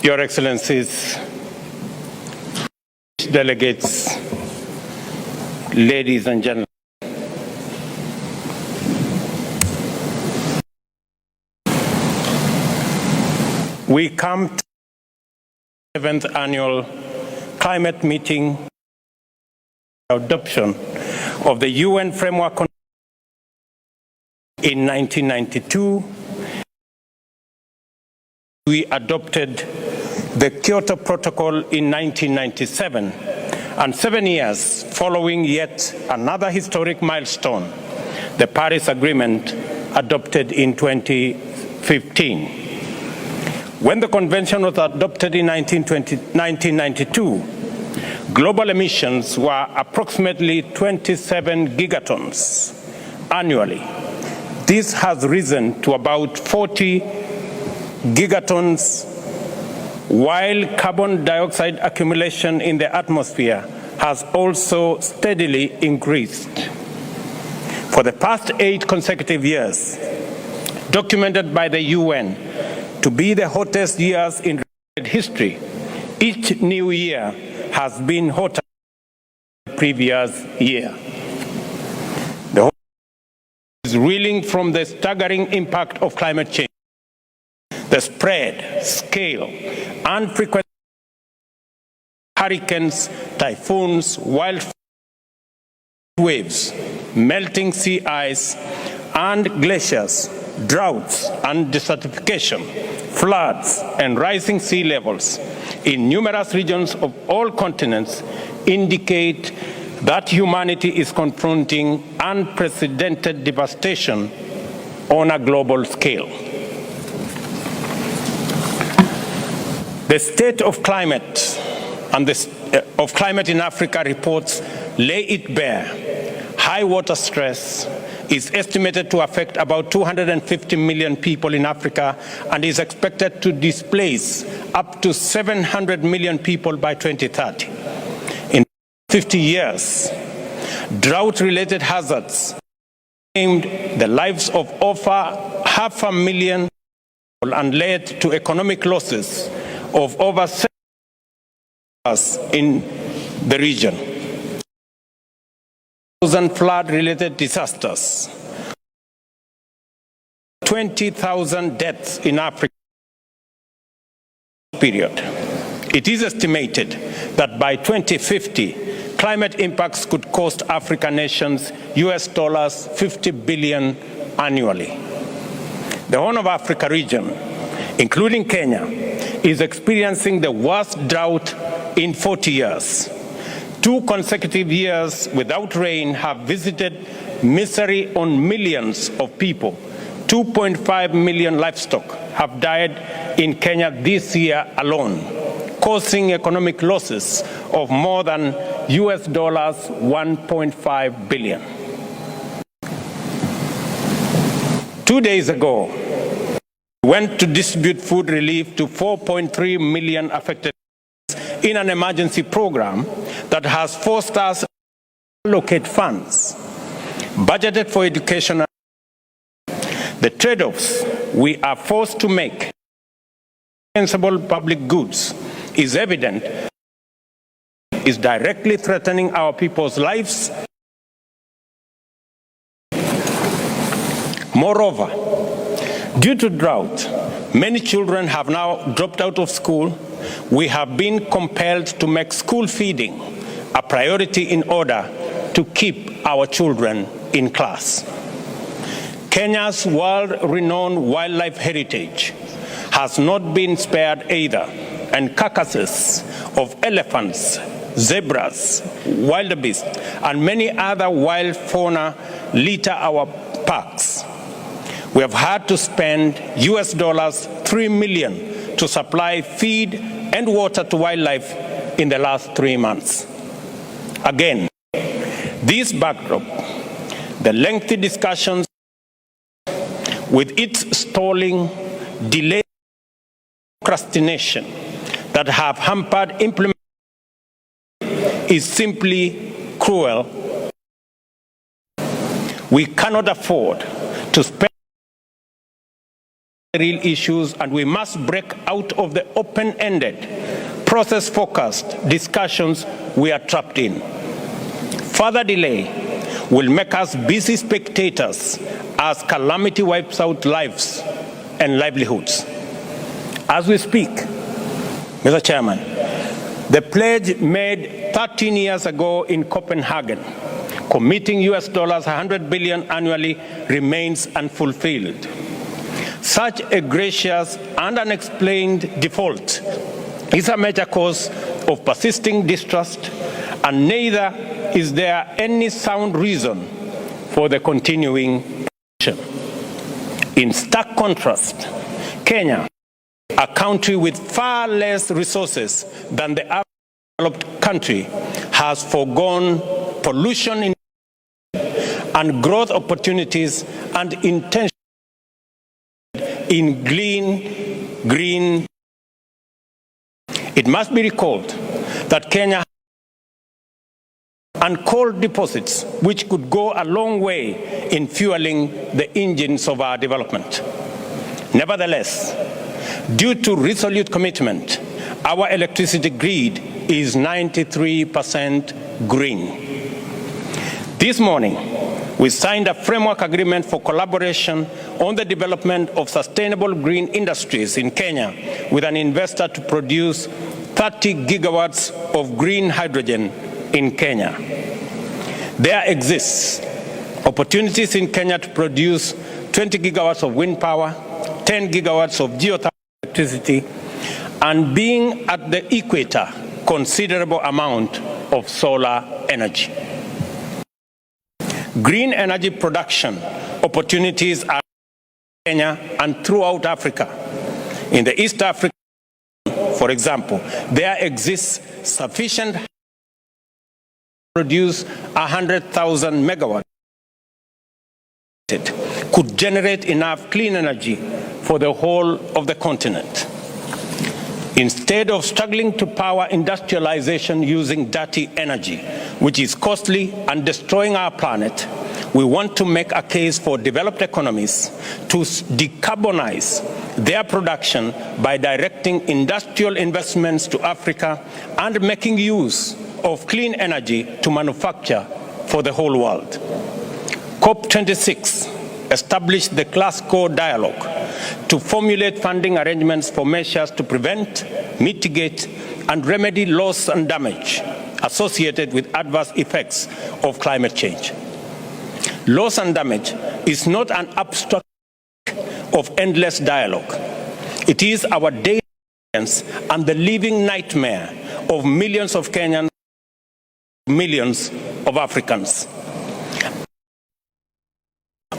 Your Excellencies, delegates, ladies and gentlemen, we come to the 7th annual climate meeting, adoption of the UN Framework Convention in 1992. We adopted the Kyoto Protocol in 1997, and 7 years following yet another historic milestone, the Paris Agreement adopted in 2015. When the convention was adopted in 1992, global emissions were approximately 27 gigatons annually. This has risen to about 40 gigatons, while carbon dioxide accumulation in the atmosphere has also steadily increased. For the past 8 consecutive years, documented by the UN to be the hottest years in history, each new year has been hotter than the previous year. The whole world is reeling from the staggering impact of climate change. The spread, scale, and frequency of hurricanes, typhoons, wildfires, waves, melting sea ice and glaciers, droughts and desertification, floods and rising sea levels in numerous regions of all continents indicate that humanity is confronting unprecedented devastation on a global scale. The state of climate and of climate in Africa reports lay it bare. High water stress is estimated to affect about 250 million people in Africa and is expected to displace up to 700 million people by 2030. In 50 years, drought-related hazards claimed the lives of over 500,000 people and led to economic losses of over 7 in the region. 1,000 flood-related disasters, 20,000 deaths in Africa period. It is estimated that by 2050, climate impacts could cost African nations US $50 billion annually. The Horn of Africa region, including Kenya, is experiencing the worst drought in 40 years. 2 consecutive years without rain have visited misery on millions of people. 2.5 million livestock have died in Kenya this year alone, causing economic losses of more than US $1.5 billion. 2 days ago, we went to distribute food relief to 4.3 million affected in an emergency program that has forced us to allocate funds budgeted for education. The trade-offs we are forced to make sensible public goods is evident, is directly threatening our people's lives. Moreover, due to drought, many children have now dropped out of school. We have been compelled to make school feeding a priority in order to keep our children in class. Kenya's world-renowned wildlife heritage has not been spared either, and carcasses of elephants, zebras, wildebeest, and many other wild fauna litter our parks. We have had to spend US $3 million to supply feed and water to wildlife in the last 3 months. Again, this backdrop, the lengthy discussions with its stalling, delay, procrastination that have hampered implementation is simply cruel. We cannot afford to spend real issues, and we must break out of the open-ended, process-focused discussions we are trapped in. Further delay will make us busy spectators as calamity wipes out lives and livelihoods. As we speak, Mr. Chairman, the pledge made 13 years ago in Copenhagen, committing US dollars 100 billion annually, remains unfulfilled. Such a gracious and unexplained default is a major cause of persisting distrust, and neither is there any sound reason for the continuing action. In stark contrast, Kenya, a country with far less resources than the average developed country, has foregone pollution and growth opportunities and intention in green. It must be recalled that Kenya and coal deposits, which could go a long way in fueling the engines of our development. Nevertheless, due to resolute commitment, our electricity grid is 93% green. This morning, we signed a framework agreement for collaboration on the development of sustainable green industries in Kenya with an investor to produce 30 gigawatts of green hydrogen in Kenya. There exists opportunities in Kenya to produce 20 gigawatts of wind power, 10 gigawatts of geothermal electricity, and being at the equator, considerable amount of solar energy. Green energy production opportunities are in Kenya and throughout Africa. In the East Africa, for example, there exists sufficient to produce 100,000 megawatts. Could generate enough clean energy for the whole of the continent. Instead of struggling to power industrialization using dirty energy, which is costly and destroying our planet, we want to make a case for developed economies to decarbonize their production by directing industrial investments to Africa and making use of clean energy to manufacture for the whole world. COP26 established the Glasgow Dialogue to formulate funding arrangements for measures to prevent, mitigate, and remedy loss and damage associated with adverse effects of climate change. Loss and damage is not an abstract of endless dialogue. It is our daily experience and the living nightmare of millions of Kenyans, millions of Africans.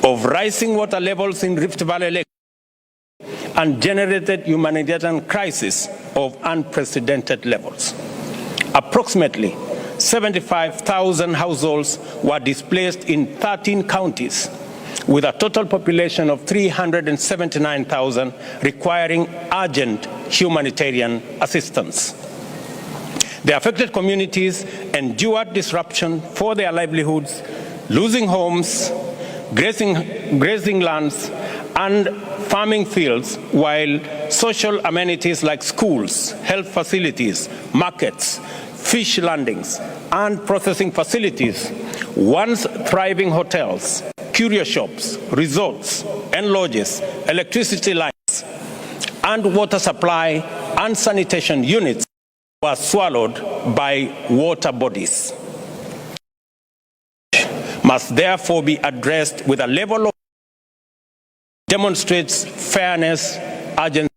Of rising water levels in Rift Valley Lake and generated humanitarian crisis of unprecedented levels. Approximately 75,000 households were displaced in 13 counties, with a total population of 379,000 requiring urgent humanitarian assistance. The affected communities endured disruption for their livelihoods, losing homes, grazing lands, and farming fields, while social amenities like schools, health facilities, markets, fish landings, and processing facilities, once thriving hotels, curio shops, resorts, and lodges, electricity lines, and water supply and sanitation units were swallowed by water bodies. Must therefore be addressed with a level of demonstrates fairness, urgency.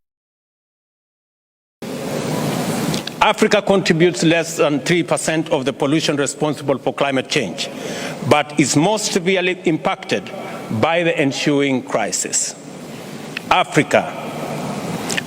Africa contributes less than 3% of the pollution responsible for climate change, but is most severely impacted by the ensuing crisis. Africa,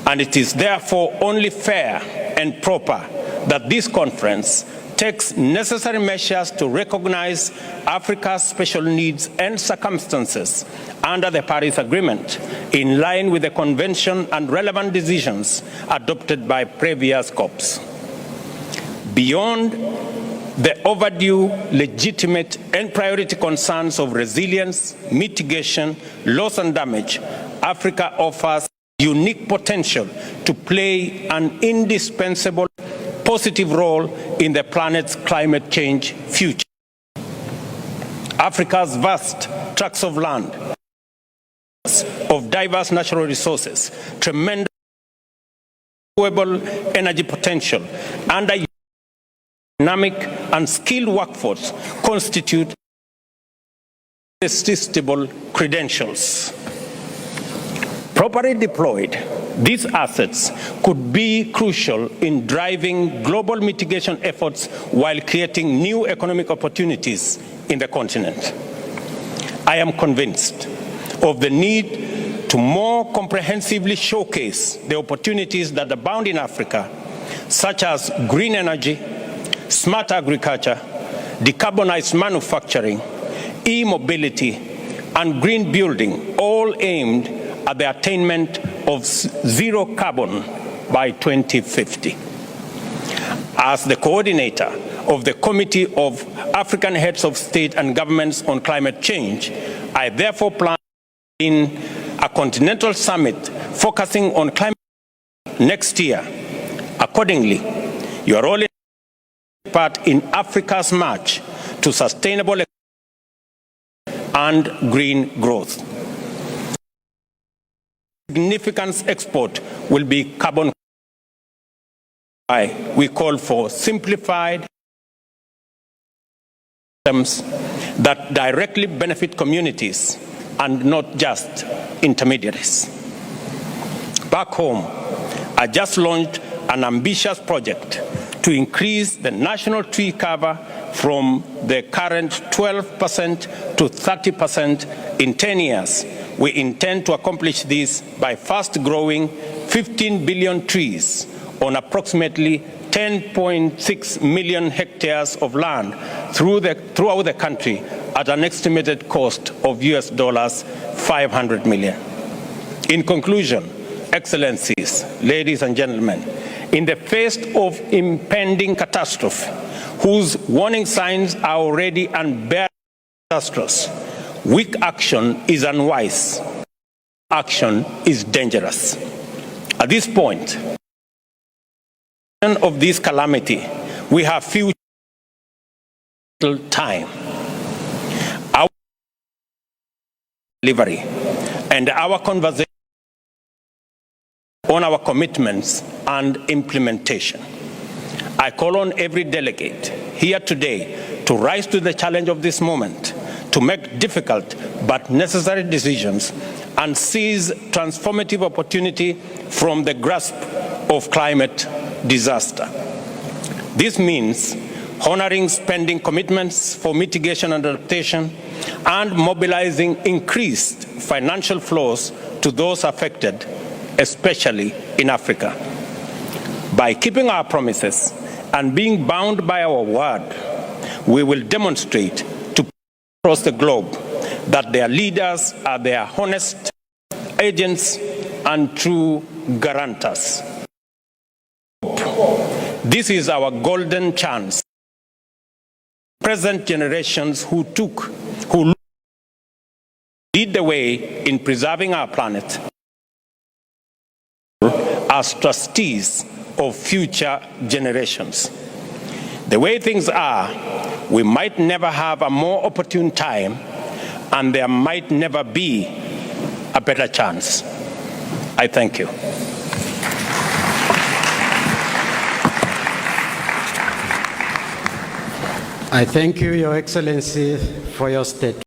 and it is therefore only fair and proper that this conference takes necessary measures to recognize Africa's special needs and circumstances under the Paris Agreement, in line with the Convention and relevant decisions adopted by previous COPs. Beyond the overdue, legitimate, and priority concerns of resilience, mitigation, loss and damage, Africa offers unique potential to play an indispensable positive role in the planet's climate change future. Africa's vast tracts of land, of diverse natural resources, tremendous renewable energy potential, and a dynamic and skilled workforce constitute irresistible credentials. Properly deployed, these assets could be crucial in driving global mitigation efforts while creating new economic opportunities in the continent. I am convinced of the need to more comprehensively showcase the opportunities that abound in Africa, such as green energy, smart agriculture, decarbonized manufacturing, e-mobility, and green building, all aimed at the attainment of zero carbon by 2050. As the coordinator of the Committee of African Heads of State and Governments on Climate Change, I therefore plan in a continental summit focusing on climate change next year. Accordingly, you are all in part in Africa's march to sustainable and green growth. Significant export will be carbon. We call for simplified systems that directly benefit communities and not just intermediaries. Back home, I just launched an ambitious project to increase the national tree cover from the current 12% to 30% in 10 years. We intend to accomplish this by first growing 15 billion trees on approximately 10.6 million hectares of land throughout the country at an estimated cost of US $500 million. In conclusion, Excellencies, ladies and gentlemen, in the face of impending catastrophe, whose warning signs are already unbearable disasters, weak action is unwise. Action is dangerous. At this point of this calamity, we have few time. Our delivery and our conversation on our commitments and implementation. I call on every delegate here today to rise to the challenge of this moment, to make difficult but necessary decisions and seize transformative opportunity from the grasp of climate disaster. This means honoring spending commitments for mitigation and adaptation and mobilizing increased financial flows to those affected, especially in Africa. By keeping our promises and being bound by our word, we will demonstrate to across the globe that their leaders are their honest agents and true guarantors. This is our golden chance. Present generations who lead the way in preserving our planet as trustees of future generations. The way things are, we might never have a more opportune time, and there might never be a better chance. I thank you. I thank you, Your Excellency, for your statement.